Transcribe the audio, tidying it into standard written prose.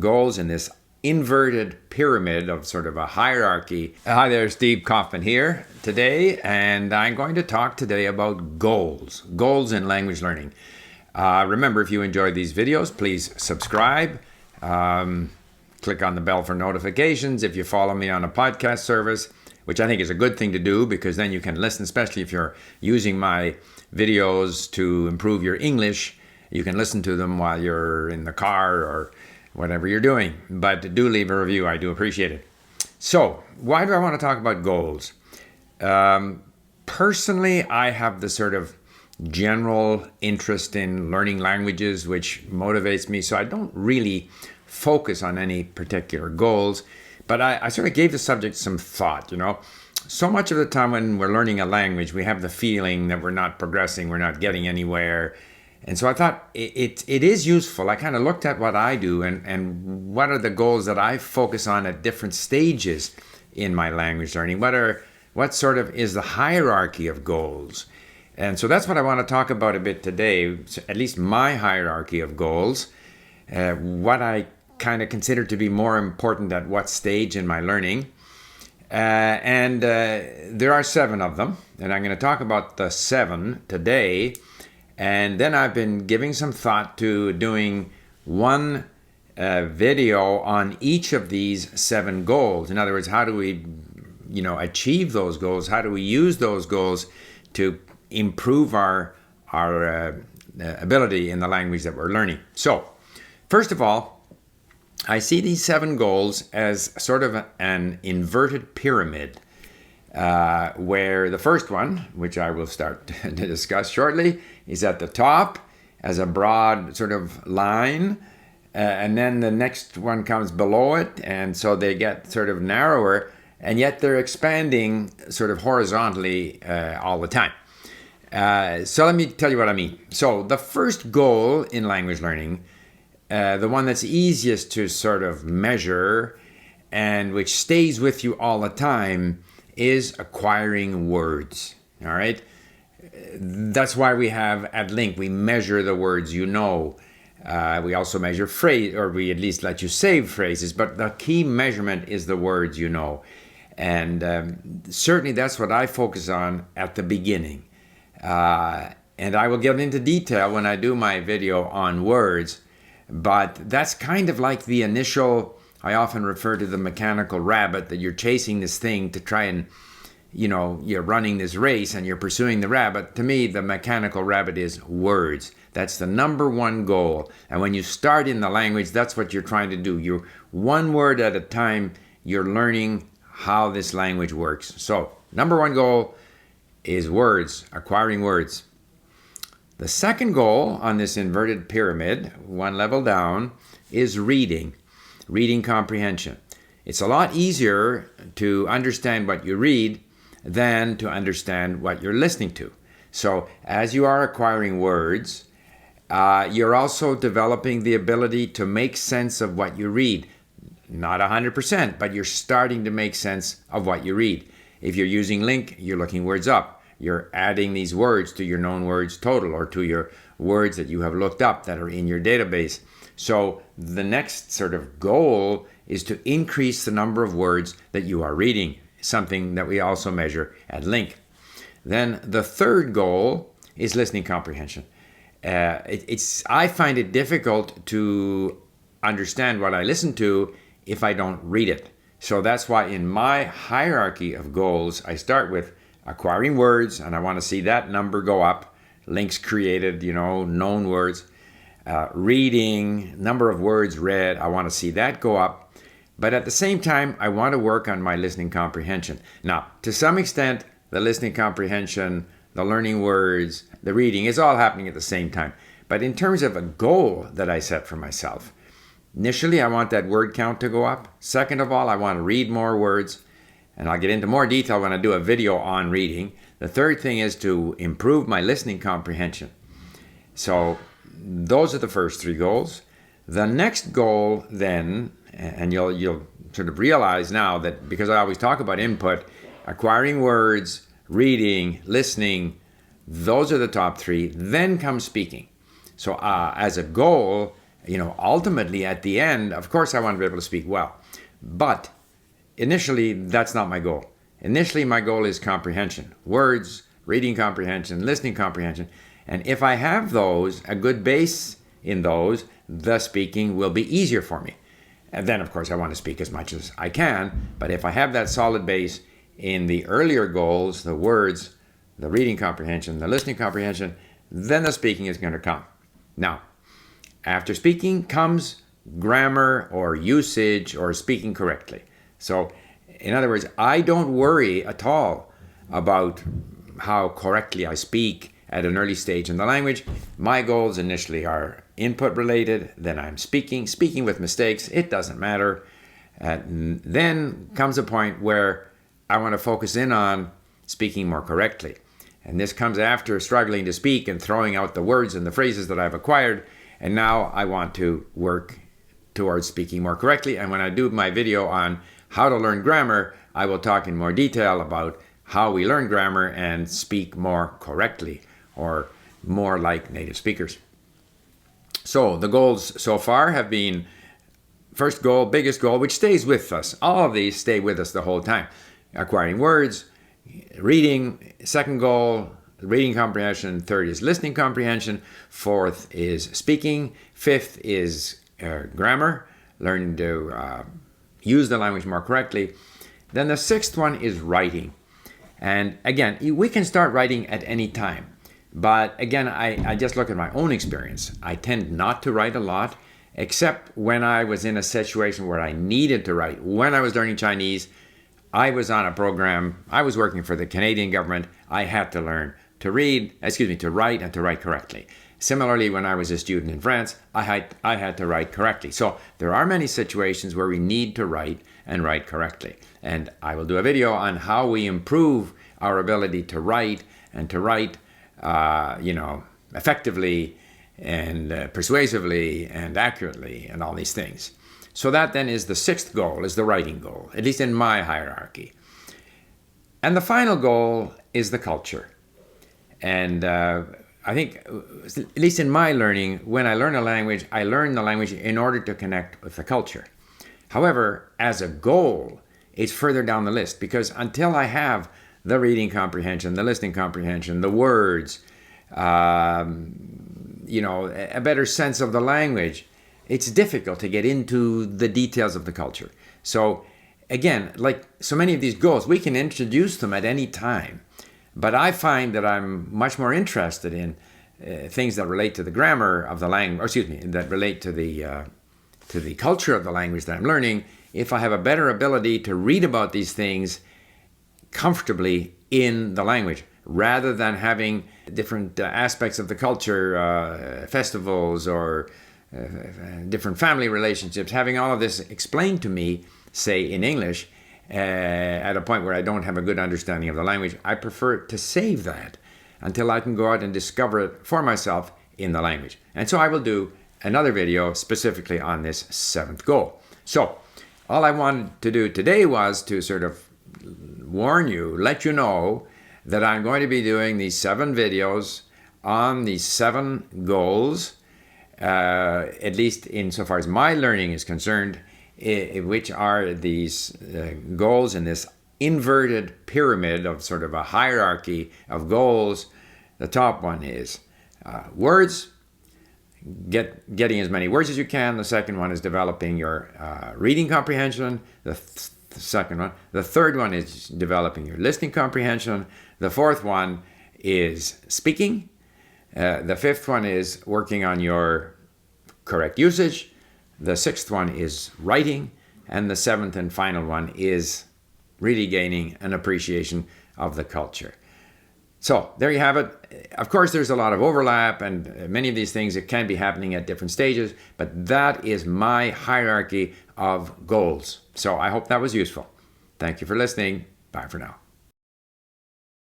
goals in this inverted pyramid of sort of a hierarchy. Hi there, Steve Kaufman here today, and I'm going to talk today about goals in language learning. Remember, if you enjoy these videos, please subscribe. Click on the bell for notifications if you follow me on a podcast service, which I think is a good thing to do because then you can listen, especially if you're using my videos to improve your English. You can listen to them while you're in the car or whatever you're doing. But do leave a review. I do appreciate it. So, why do I want to talk about goals? Personally, I have the sort of general interest in learning languages, which motivates me. So I don't really focus on any particular goals, but I sort of gave the subject some thought. So much of the time when we're learning a language, we have the feeling that we're not progressing, we're not getting anywhere. And so I thought it is useful. I kind of looked at what I do and what are the goals that I focus on at different stages in my language learning. What sort of is the hierarchy of goals? And so that's what I want to talk about a bit today, at least my hierarchy of goals, what I kind of consider to be more important at what stage in my learning. And there are 7 of them, and I'm going to talk about the 7 today. And then I've been giving some thought to doing one video on each of these 7 goals. In other words, how do we, achieve those goals? How do we use those goals to improve our ability in the language that we're learning? So, first of all, I see these 7 goals as sort of an inverted pyramid, where the first one, which I will start to discuss shortly, is at the top as a broad sort of line, and then the next one comes below it, and so they get sort of narrower, and yet they're expanding sort of horizontally all the time. So let me tell you what I mean. So the first goal in language learning, the one that's easiest to sort of measure and which stays with you all the time, is acquiring words. All right? That's why we have at Link, we measure the words you know. We also measure phrase, or we at least let you save phrases, but the key measurement is the words you know. And certainly that's what I focus on at the beginning. And I will get into detail when I do my video on words, but that's kind of like the initial, I often refer to the mechanical rabbit, that you're chasing this thing to try and, you're running this race and you're pursuing the rabbit. To me, the mechanical rabbit is words. That's the number one goal. And when you start in the language, that's what you're trying to do. You're one word at a time, you're learning how this language works. So, number one goal is words, acquiring words. The second goal on this inverted pyramid, one level down, is reading comprehension. It's a lot easier to understand what you read than to understand what you're listening to. So as you are acquiring words, you're also developing the ability to make sense of what you read. Not 100%, but you're starting to make sense of what you read. If you're using Link, you're looking words up. You're adding these words to your known words total or to your words that you have looked up that are in your database. So the next sort of goal is to increase the number of words that you are reading, something that we also measure at Link. Then the third goal is listening comprehension. I find it difficult to understand what I listen to if I don't read it. So that's why in my hierarchy of goals, I start with acquiring words, and I want to see that number go up. Links created, known words. Reading, number of words read, I want to see that go up. But at the same time, I want to work on my listening comprehension. Now, to some extent, the listening comprehension, the learning words, the reading is all happening at the same time. But in terms of a goal that I set for myself, initially, I want that word count to go up. Second of all, I want to read more words. And I'll get into more detail when I do a video on reading. The third thing is to improve my listening comprehension. So those are the first 3 goals. The next goal then, and you'll sort of realize now that because I always talk about input, acquiring words, reading, listening, those are the top 3. Then comes speaking. So as a goal, ultimately at the end, of course I want to be able to speak well. But initially, that's not my goal. Initially, my goal is comprehension. Words, reading comprehension, listening comprehension. And if I have those, a good base in those, the speaking will be easier for me. And then, of course, I want to speak as much as I can. But if I have that solid base in the earlier goals, the words, the reading comprehension, the listening comprehension, then the speaking is going to come. Now, after speaking comes grammar or usage or speaking correctly. So, in other words, I don't worry at all about how correctly I speak at an early stage in the language. My goals initially are input related, then I'm speaking with mistakes, it doesn't matter. Then comes a point where I want to focus in on speaking more correctly. And this comes after struggling to speak and throwing out the words and the phrases that I've acquired. And now I want to work towards speaking more correctly. And when I do my video on how to learn grammar, I will talk in more detail about how we learn grammar and speak more correctly or more like native speakers. So the goals so far have been first goal, biggest goal, which stays with us. All of these stay with us the whole time. Acquiring words, reading, second goal, reading comprehension. Third is listening comprehension. Fourth is speaking. Fifth is grammar, learning to use the language more correctly. Then the sixth one is writing. And again, we can start writing at any time. But again, I just look at my own experience. I tend not to write a lot, except when I was in a situation where I needed to write. When I was learning Chinese, I was on a program. I was working for the Canadian government. I had to learn to write and to write correctly. Similarly, when I was a student in France, I had to write correctly. So there are many situations where we need to write and write correctly. And I will do a video on how we improve our ability to write and to write effectively and persuasively and accurately and all these things. So that then is the sixth goal, is the writing goal, at least in my hierarchy. And the final goal is the culture. And I think, at least in my learning, when I learn a language, I learn the language in order to connect with the culture. However, as a goal, it's further down the list, because until I have the reading comprehension, the listening comprehension, the words, a better sense of the language, it's difficult to get into the details of the culture. So again, like so many of these goals, we can introduce them at any time. But I find that I'm much more interested in things that relate to the grammar of the language, that relate to the culture of the language that I'm learning, if I have a better ability to read about these things comfortably in the language, rather than having different aspects of the culture, festivals or different family relationships, having all of this explained to me, say in English, at a point where I don't have a good understanding of the language. I prefer to save that until I can go out and discover it for myself in the language. And so I will do another video specifically on this seventh goal. So all I wanted to do today was to sort of warn you, let you know that I'm going to be doing these 7 videos on these 7 goals, at least insofar as my learning is concerned, which are these goals in this inverted pyramid of sort of a hierarchy of goals. The top one is words, getting as many words as you can. The second one is developing your reading comprehension. The second one. The third one is developing your listening comprehension. The fourth one is speaking. The fifth one is working on your correct usage. The sixth one is writing. And the seventh and final one is really gaining an appreciation of the culture. So there you have it. Of course, there's a lot of overlap, and many of these things, it can be happening at different stages, but that is my hierarchy of goals. So I hope that was useful. Thank you for listening. Bye for now.